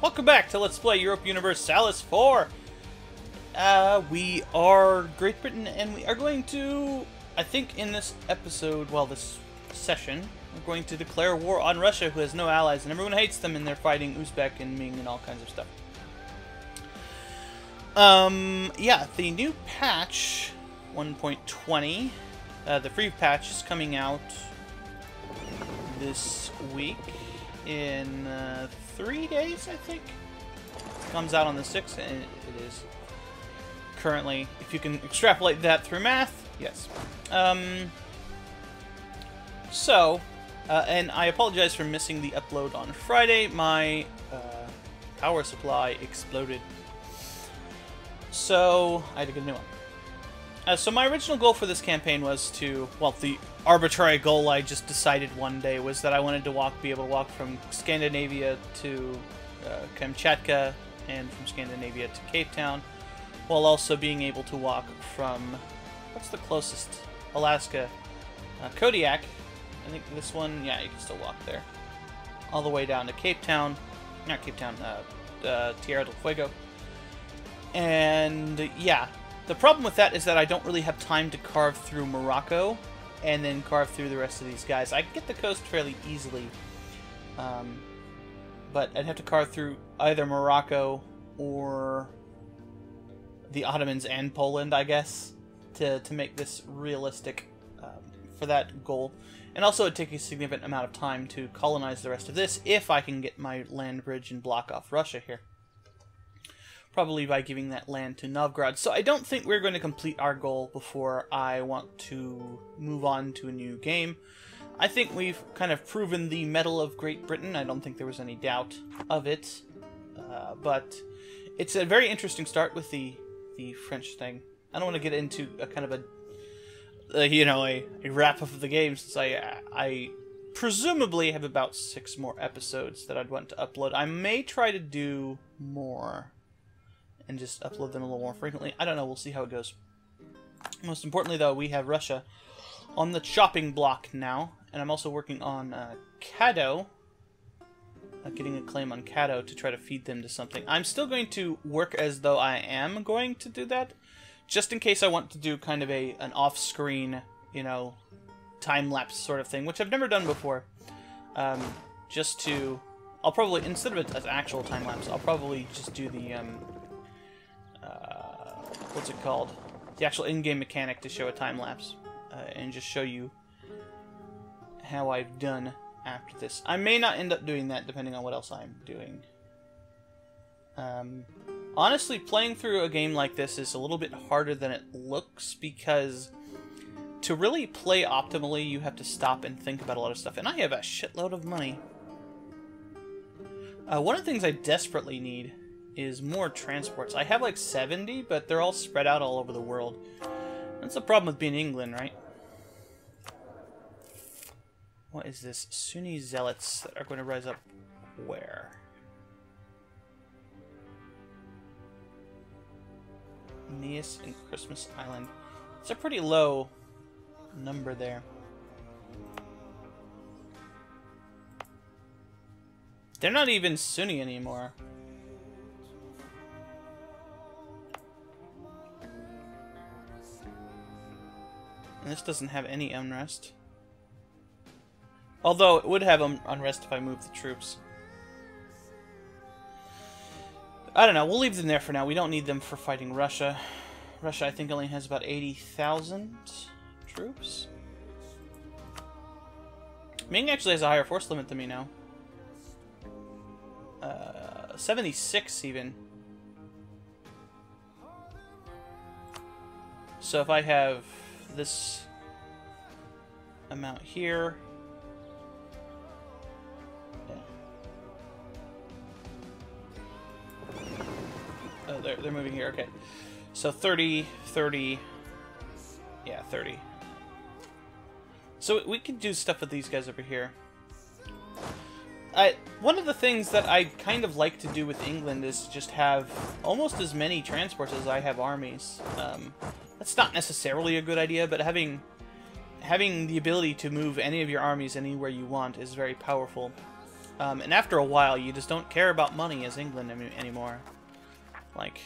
Welcome back to Let's Play Europa Universalis 4! We are Great Britain, and we are going to, I think in this episode, well, this session, we're going to declare war on Russia, who has no allies, and everyone hates them, and they're fighting Uzbek and Ming and all kinds of stuff. Yeah, the new patch, 1.20, the free patch is coming out this week in 3 days, I think. It comes out on the 6th, and it is currently, if you can extrapolate that through math, yes. And I apologize for missing the upload on Friday. My power supply exploded, so I had to get a new one. So my original goal for this campaign was to, well, the arbitrary goal I just decided one day was that I wanted to be able to walk from Scandinavia to Kamchatka and from Scandinavia to Cape Town, while also being able to walk from, what's the closest? Alaska, Kodiak. I think this one, yeah, you can still walk there. All the way down to Cape Town, not Cape Town, Tierra del Fuego. And yeah, the problem with that is that I don't really have time to carve through Morocco and then carve through the rest of these guys. I can get the coast fairly easily, but I'd have to carve through either Morocco or the Ottomans and Poland, I guess, to make this realistic for that goal. And also it'd take a significant amount of time to colonize the rest of this if I can get my land bridge and block off Russia here. Probably by giving that land to Novgorod. So I don't think we're going to complete our goal before I want to move on to a new game. I think we've kind of proven the mettle of Great Britain. I don't think there was any doubt of it. But it's a very interesting start with the French thing. I don't want to get into a kind of a wrap-up of the game, since I presumably have about 6 more episodes that I'd want to upload. I may try to do more and just upload them a little more frequently. I don't know, we'll see how it goes. Most importantly, though, we have Russia on the chopping block now, and I'm also working on Caddo, getting a claim on Caddo to try to feed them to something. I'm still going to work as though I am going to do that, just in case I want to do kind of an off-screen, time-lapse sort of thing, which I've never done before. Just to... I'll probably, instead of an actual time-lapse, I'll probably just do the, what's it called? The actual in-game mechanic to show a time-lapse, and just show you how I've done after this. I may not end up doing that, depending on what else I'm doing. Honestly, playing through a game like this is a little bit harder than it looks, because to really play optimally, you have to stop and think about a lot of stuff. And I have a shitload of money. One of the things I desperately need is more transports. I have like 70, but they're all spread out all over the world. That's the problem with being England, right? What is this? Sunni zealots that are going to rise up where? Nias and Christmas Island. It's a pretty low number there. They're not even Sunni anymore. And this doesn't have any unrest. Although it would have unrest if I moved the troops. I don't know, we'll leave them there for now. We don't need them for fighting Russia. Russia, I think, only has about 80,000 troops. Ming actually has a higher force limit than me now. 76 even. So if I have this amount here... Oh, they're moving here, okay. So 30, 30, yeah, 30. So we could do stuff with these guys over here. One of the things that I kind of like to do with England is just have almost as many transports as I have armies. That's not necessarily a good idea, but having the ability to move any of your armies anywhere you want is very powerful. And after a while, you just don't care about money as England anymore. Like,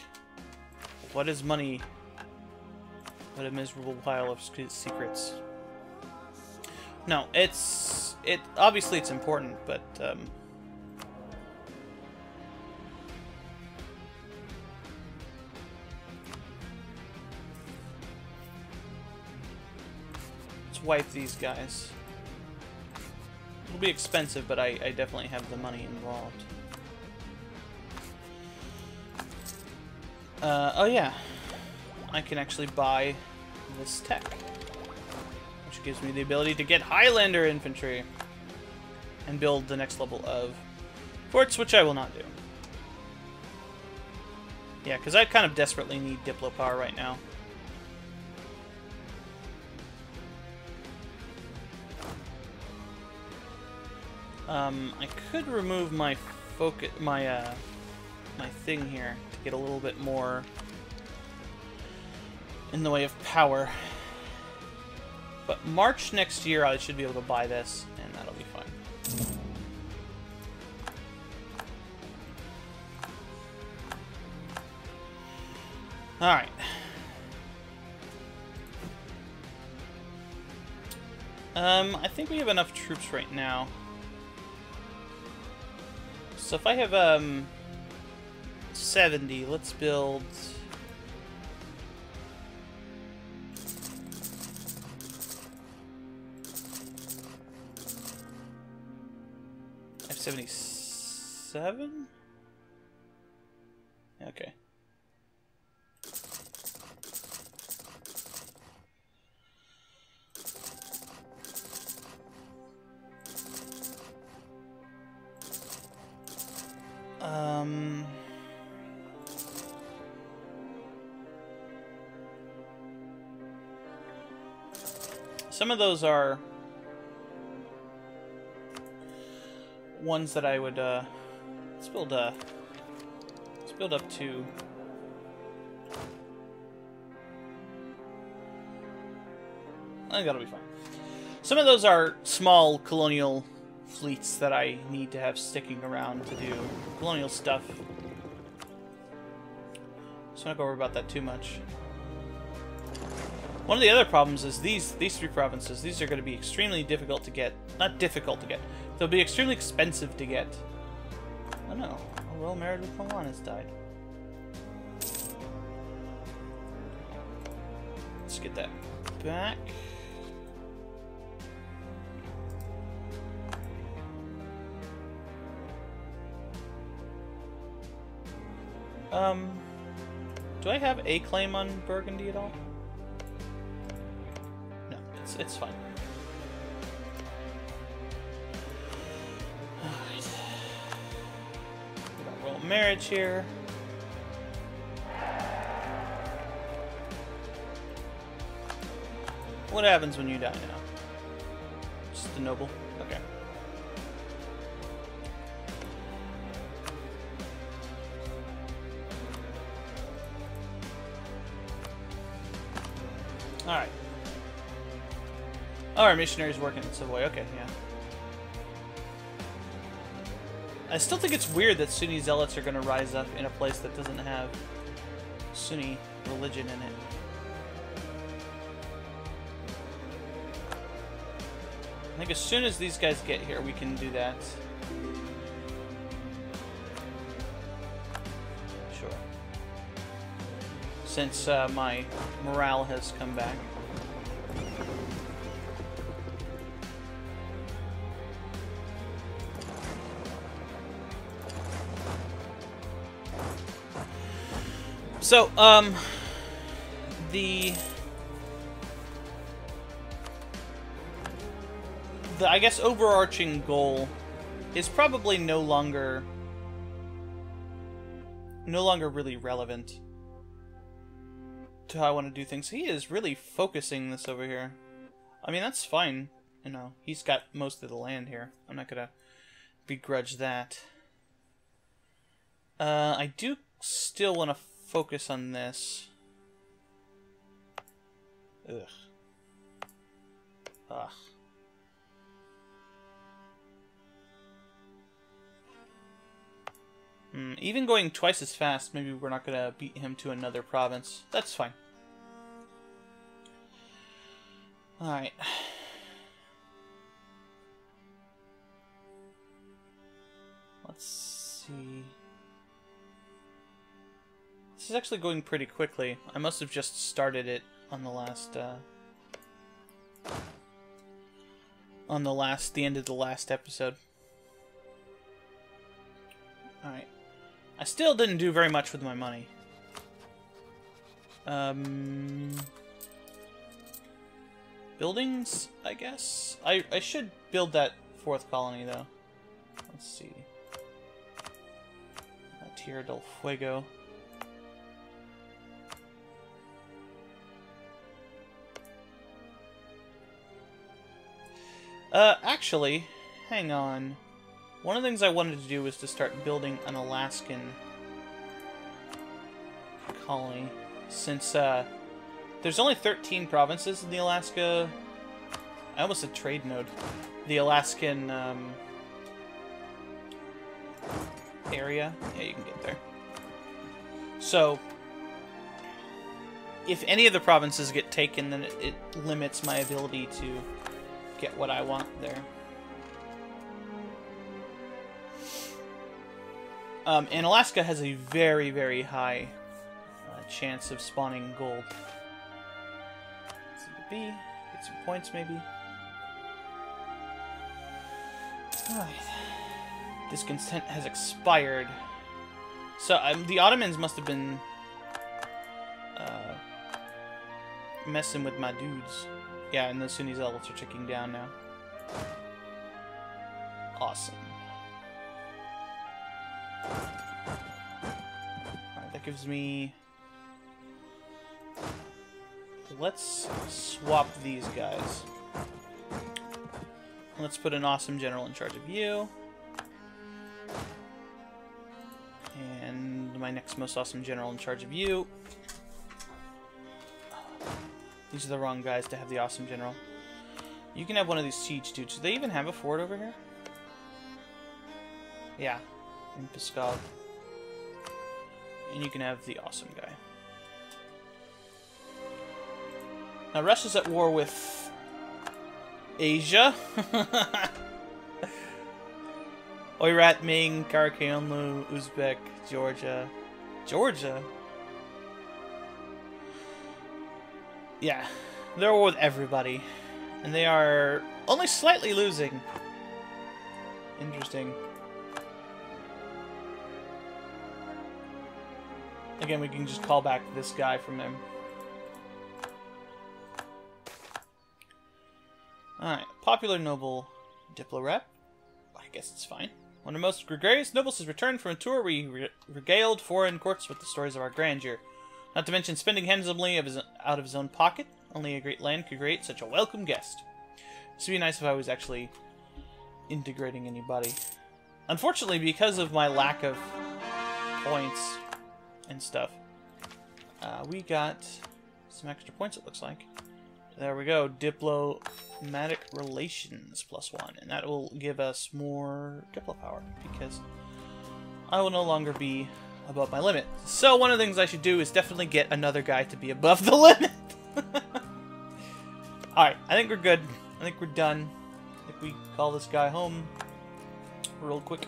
what is money? What a miserable pile of secrets. No, obviously it's important, but let's wipe these guys. It'll be expensive, but I definitely have the money involved. Oh yeah, I can actually buy this tech, which gives me the ability to get Highlander infantry and build the next level of forts, which I will not do. Yeah, because I kind of desperately need Diplo power right now. I could remove my focus, my thing here to get a little bit more in the way of power. But March next year, I should be able to buy this, and that'll be fine. Alright. I think we have enough troops right now. So if I have 70, let's build I have 77? Okay. Some of those are ones that I would let's build up to I think that'll be fine. Some of those are small colonial fleets that I need to have sticking around to do colonial stuff. So I'm not going to worry about that too much. One of the other problems is these three provinces. These are going to be extremely difficult to get. Not difficult to get. They'll be extremely expensive to get. Oh no. A well married with Milan has died. Let's get that back. Do I have a claim on Burgundy at all? No, it's fine. Alright. We got royal marriage here. What happens when you die now? Just the noble? Okay. Alright. Oh, our missionaries working in Savoy. Okay, yeah. I still think it's weird that Sunni zealots are going to rise up in a place that doesn't have Sunni religion in it. I think as soon as these guys get here, we can do that. Sure. Since my morale has come back. So, the I guess overarching goal is probably no longer really relevant to how I want to do things. He is really focusing this over here. I mean, that's fine. You know, he's got most of the land here. I'm not gonna begrudge that. I do still want to focus on this. Ugh. Ugh. Even going twice as fast, maybe we're not gonna beat him to another province. That's fine. Alright. Let's see. This is actually going pretty quickly. I must have just started it on the last, the end of the last episode. Alright. I still didn't do very much with my money. Buildings, I guess? I should build that 4th colony, though. Let's see. Tierra del Fuego. Actually, hang on. One of the things I wanted to do was to start building an Alaskan colony, since there's only 13 provinces in the Alaska. I almost said trade node. The Alaskan area. Yeah, you can get there. So, if any of the provinces get taken, then it limits my ability to get what I want there. And Alaska has a very, very high chance of spawning gold. C to B, get some points maybe. Alright. Discontent has expired. So the Ottomans must have been messing with my dudes. Yeah, and the Sunni zealots are ticking down now. Awesome. Alright, that gives me... Let's swap these guys. Let's put an awesome general in charge of you. And my next most awesome general in charge of you. These are the wrong guys to have the awesome general. You can have one of these siege dudes. Do they even have a fort over here? Yeah, in Pascal. And you can have the awesome guy. Now Russia's at war with Asia. Oirat, Ming, Karakoyunlu, Uzbek, Georgia. Georgia? Yeah, they're at war with everybody. And they are only slightly losing. Interesting. Again, we can just call back this guy from them. Alright, popular noble Diplo rep. I guess it's fine. One of the most gregarious nobles has returned from a tour where he regaled foreign courts with the stories of our grandeur. Not to mention spending handsomely out of his own pocket. Only a great land could create such a welcome guest. This would be nice if I was actually integrating anybody. Unfortunately, because of my lack of points and stuff, we got some extra points, it looks like. There we go. Diplomatic relations +1. And that will give us more diplo power, because I will no longer be above my limit. So one of the things I should do is definitely get another guy to be above the limit. Alright, I think we're good. I think we're done. I think we call this guy home real quick.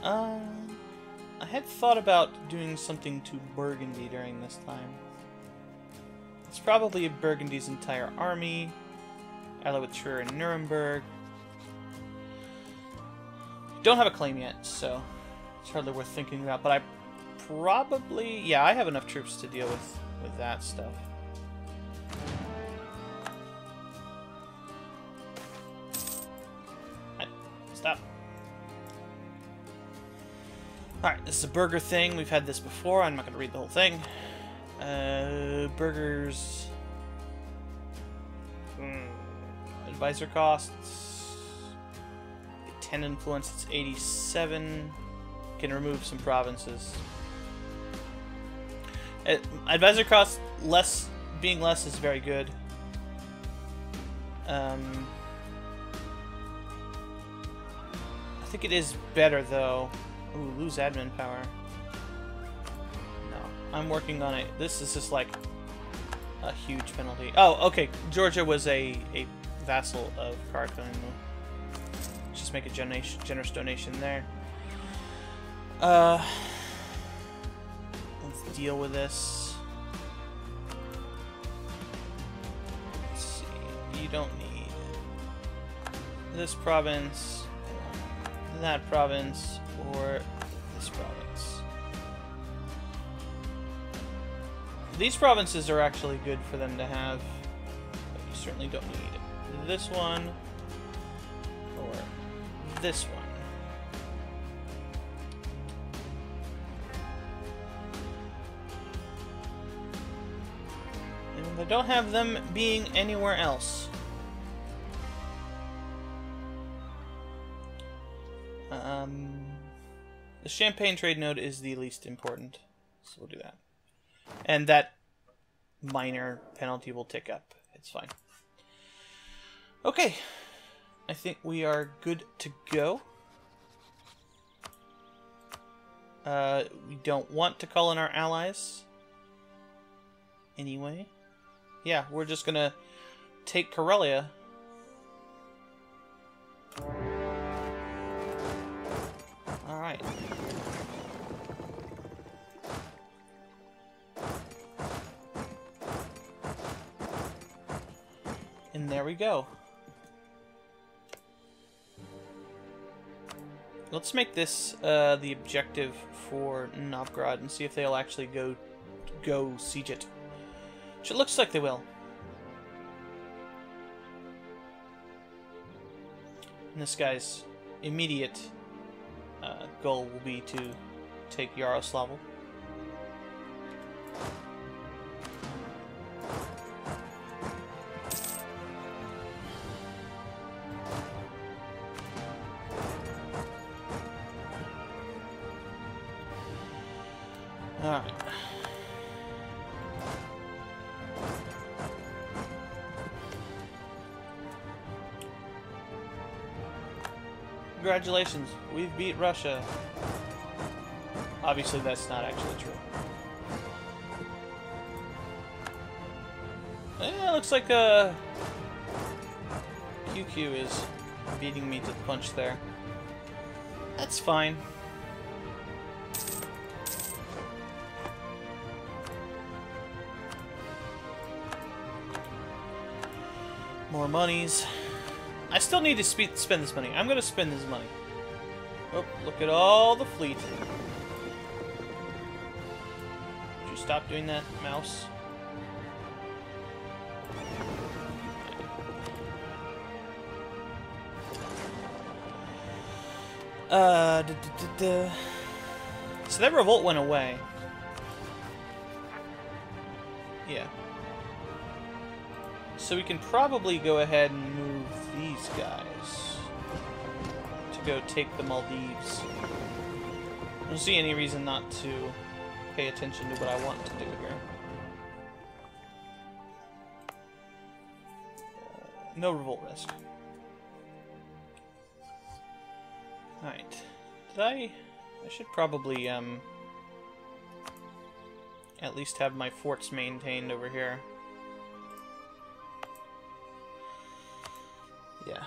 I had thought about doing something to Burgundy during this time. It's probably Burgundy's entire army. Ally with Trier and Nuremberg. Don't have a claim yet, so it's hardly worth thinking about, but I probably... Yeah, I have enough troops to deal with that stuff. Stop. Alright, this is a burger thing. We've had this before. I'm not going to read the whole thing. Burgers... Advisor costs... 10 influence, it's 87. Can remove some provinces. Advisor cost less, being less is very good. think it is better, though. Ooh, lose admin power. No, I'm working on it. This is just like a huge penalty. Oh, okay. Georgia was a vassal of Carthage. Just make a generous donation there. Let's deal with this. Let's see. You don't need this province, that province, or this province. These provinces are actually good for them to have, but you certainly don't need this one or this one. And I don't have them being anywhere else. The Champagne trade node is the least important, so we'll do that. And that minor penalty will tick up. It's fine. Okay. I think we are good to go. We don't want to call in our allies. Anyway. Yeah, we're just gonna take Karelia. Alright. And there we go. Let's make this the objective for Novgorod and see if they'll actually go siege it. Which it looks like they will. And this guy's immediate goal will be to take Yaroslavl. Alright. Congratulations, we've beat Russia. Obviously that's not actually true. It looks like QQ is beating me to the punch there. That's fine. More monies. I still need to spend this money. I'm going to spend this money. Oh, look at all the fleet. Would you stop doing that, mouse? So that revolt went away. Yeah. So we can probably go ahead and move these guys to go take the Maldives. I don't see any reason not to pay attention to what I want to do here. No revolt risk. Alright. Did I should probably at least have my forts maintained over here. Yeah.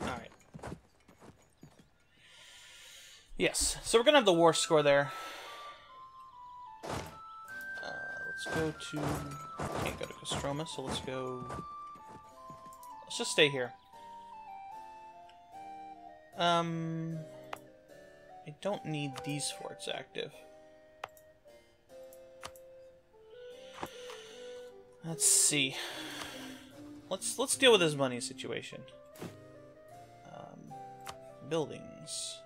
Alright. Yes, so we're gonna have the war score there. Let's go to... Can't go to Kostroma, so let's go... Let's just stay here. I don't need these forts active. Let's see. Let's deal with this money situation. Buildings.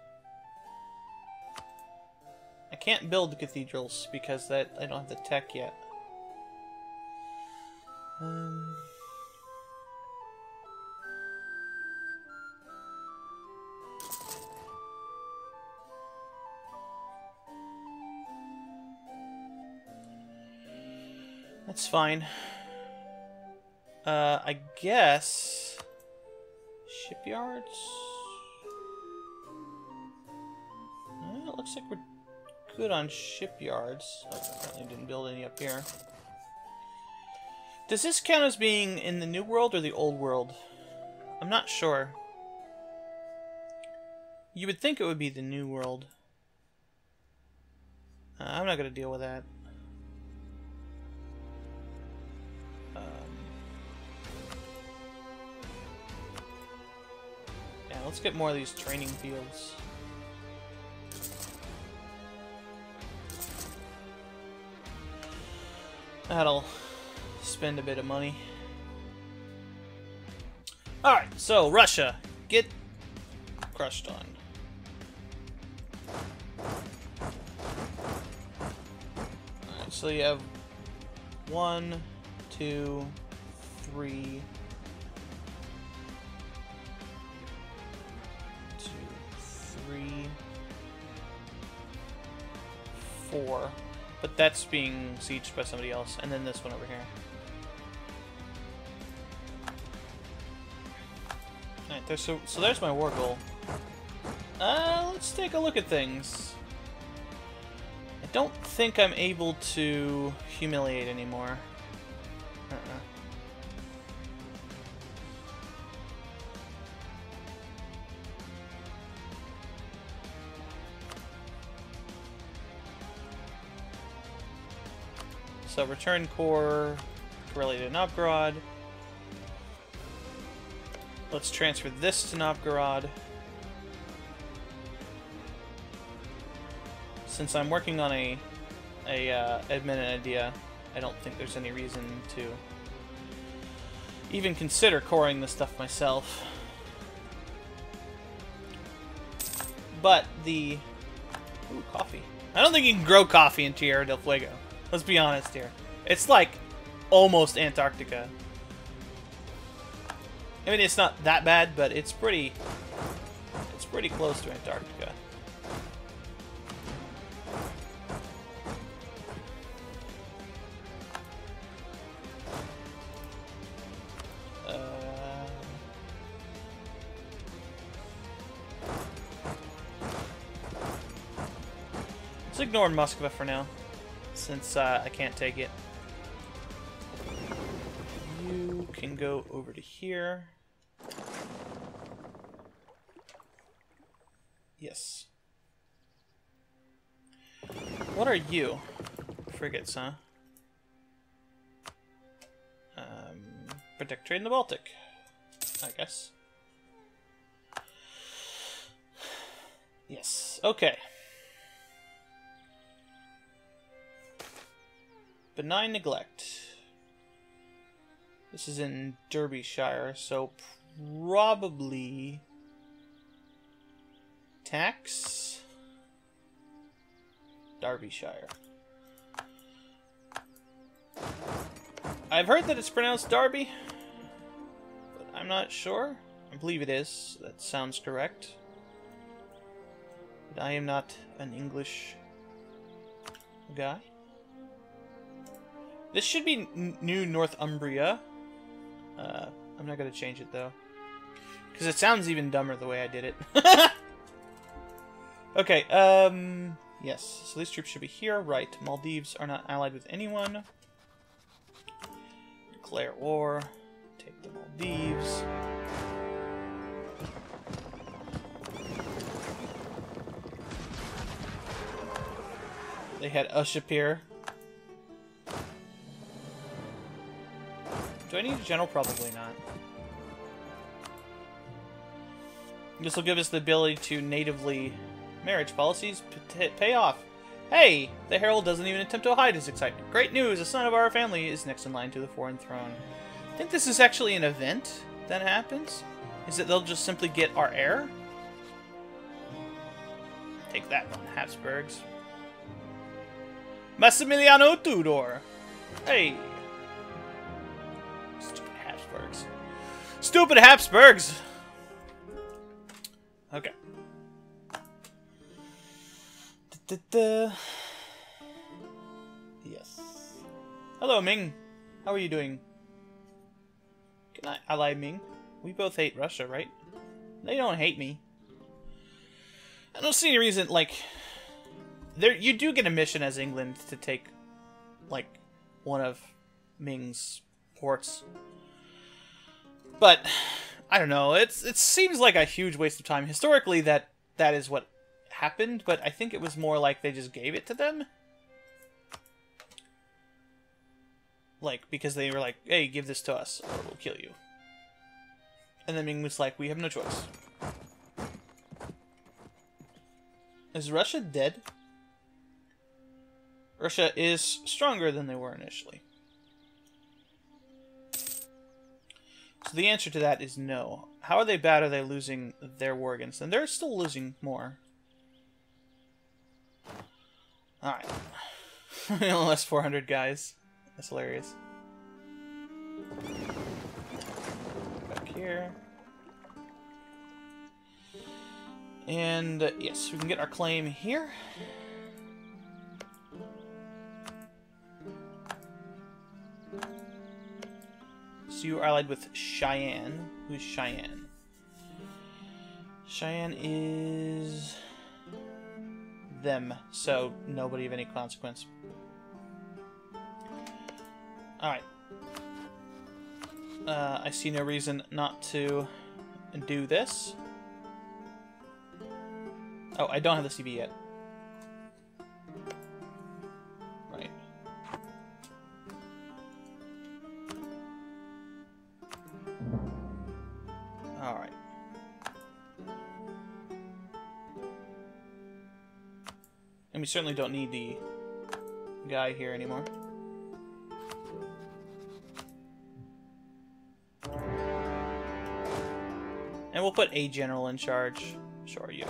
I can't build cathedrals because I don't have the tech yet. That's fine. I guess... Shipyards? It looks like we're good on shipyards. Oh, apparently didn't build any up here. Does this count as being in the New World or the Old World? I'm not sure. You would think it would be the New World. I'm not going to deal with that. Yeah, let's get more of these training fields. That'll spend a bit of money. Alright, so Russia, get crushed on. Alright, so you have 1, 2, 3, 2, 3, 4. But that's being sieged by somebody else, and then this one over here. Alright, so there's my war goal. Let's take a look at things. I don't think I'm able to humiliate anymore. So return core, Karelia to Novgorod. Let's transfer this to Novgorod. Since I'm working on a admin idea, I don't think there's any reason to even consider coring this stuff myself. But the... Ooh, coffee. I don't think you can grow coffee in Tierra del Fuego. Let's be honest here. It's like almost Antarctica. I mean, it's not that bad, but it's pretty close to Antarctica. Let's ignore Moskva for now, since I can't take it. You can go over to here. Yes. What are you? Frigates, huh? Protect trade in the Baltic, I guess. Yes, okay. Benign neglect. This is in Derbyshire, so probably tax Derbyshire. I've heard that it's pronounced Derby, but I'm not sure. I believe it is. That sounds correct. But I am not an English guy. This should be New Northumbria. I'm not going to change it, though. Because it sounds even dumber the way I did it. Okay, yes. So these troops should be here. Right. Maldives are not allied with anyone. Declare war. Take the Maldives. They had Ushapir. Do I need a general? Probably not. This will give us the ability to natively... Marriage policies pay off. Hey! The Herald doesn't even attempt to hide his excitement. Great news! A son of our family is next in line to the foreign throne. I think this is actually an event that happens. Is that they'll just simply get our heir? Take that one, Habsburgs. Massimiliano Tudor! Hey! Stupid Habsburgs. Stupid Habsburgs! Okay. Yes. Hello, Ming. How are you doing? Can I ally Ming? We both hate Russia, right? They don't hate me. I don't see any reason, like... you do get a mission as England to take, like, one of Ming's ports. But, I don't know, it seems like a huge waste of time. Historically, that is what happened, but I think it was more like they just gave it to them. Like, because they were like, hey, give this to us, or we'll kill you. And then Ming was like, we have no choice. Is Russia dead? Russia is stronger than they were initially. So the answer to that is no. How are they bad? Are they losing their war against them? They're still losing more. Alright. We only lost 400 guys. That's hilarious. Back here. And yes, we can get our claim here. So you are allied with Cheyenne. Who's Cheyenne? Cheyenne is them, so nobody of any consequence. Alright. I see no reason not to do this. Oh, I don't have the CV yet. Right. Alright. And we certainly don't need the guy here anymore. And we'll put a general in charge. Sure, you.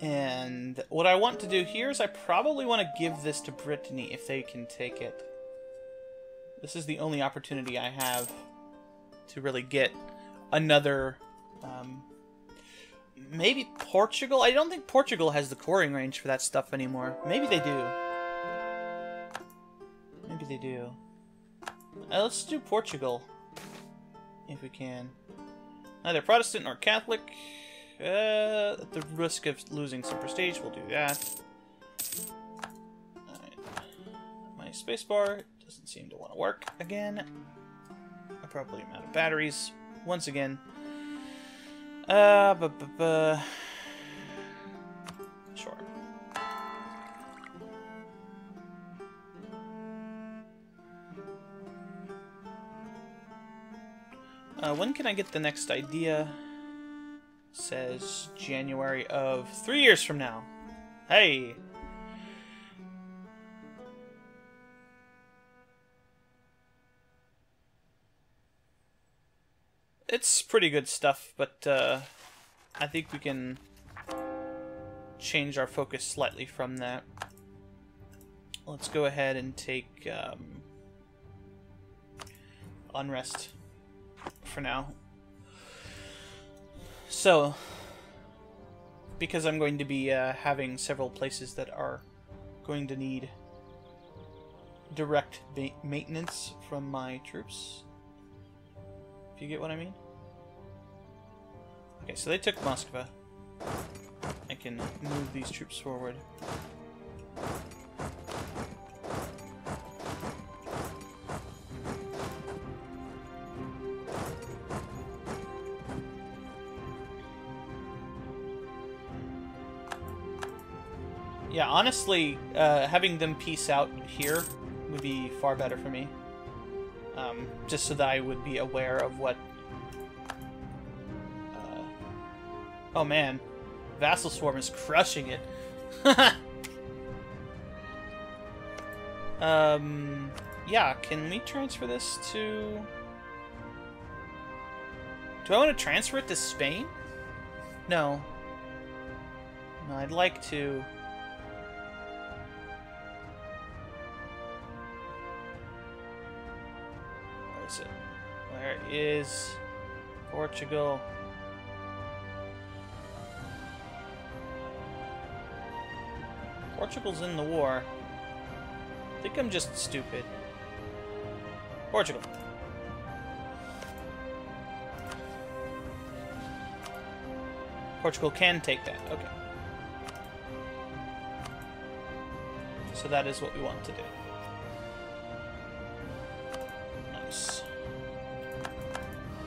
And what I want to do here is I probably want to give this to Brittany if they can take it. This is the only opportunity I have to really get another... maybe Portugal? I don't think Portugal has the coring range for that stuff anymore. Maybe they do. Maybe they do. Let's do Portugal. If we can. Neither Protestant nor Catholic. At the risk of losing some prestige, we'll do that. Alright. My spacebar doesn't seem to want to work again. Appropriate amount of batteries. Once again. Sure. When can I get the next idea? Says January of 3 years from now. Hey! It's pretty good stuff, but I think we can change our focus slightly from that. Let's go ahead and take unrest for now. So, because I'm going to be having several places that are going to need direct maintenance from my troops, if you get what I mean. Okay, so they took Moscow. I can move these troops forward. Yeah, honestly, having them peace out here would be far better for me. Just so that I would be aware of what... Oh man, Vassal Swarm is crushing it. Yeah, can we transfer this to... Do I want to transfer it to Spain? No. No, I'd like to... Where is it? Where is Portugal? Portugal's in the war. I think I'm just stupid. Portugal. Portugal can take that. Okay. So that is what we want to do. Nice.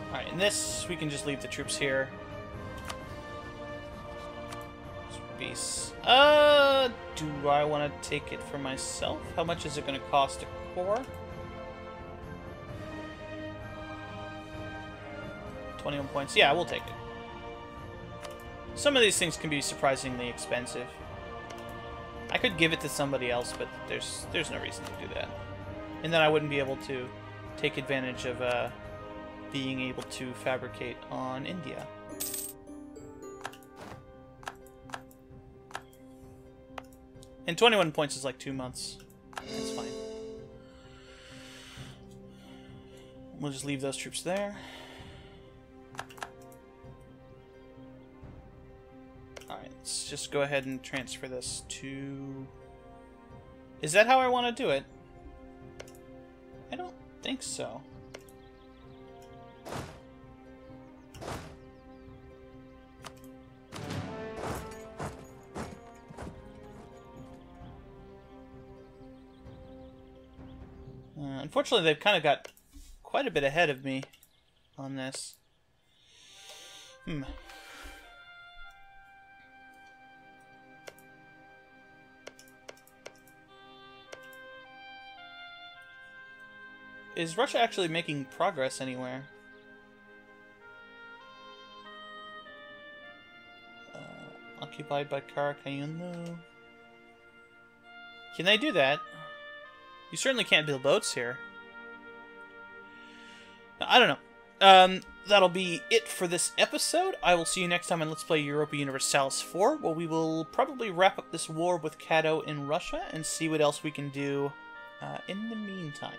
Alright, and this, we can just leave the troops here. Beasts. Do I want to take it for myself? How much is it going to cost a core? 21 points. Yeah, we'll take it. Some of these things can be surprisingly expensive. I could give it to somebody else, but there's no reason to do that. And then I wouldn't be able to take advantage of being able to fabricate on India. And 21 points is like 2 months. That's fine. We'll just leave those troops there. Alright, let's just go ahead and transfer this to... Is that how I want to do it? I don't think so. Unfortunately, they've kind of got quite a bit ahead of me on this. Is Russia actually making progress anywhere? Occupied by Karakayunlu. Can they do that? You certainly can't build boats here. I don't know. That'll be it for this episode. I will see you next time on Let's Play Europa Universalis 4, where we will probably wrap up this war with Cato in Russia and see what else we can do in the meantime.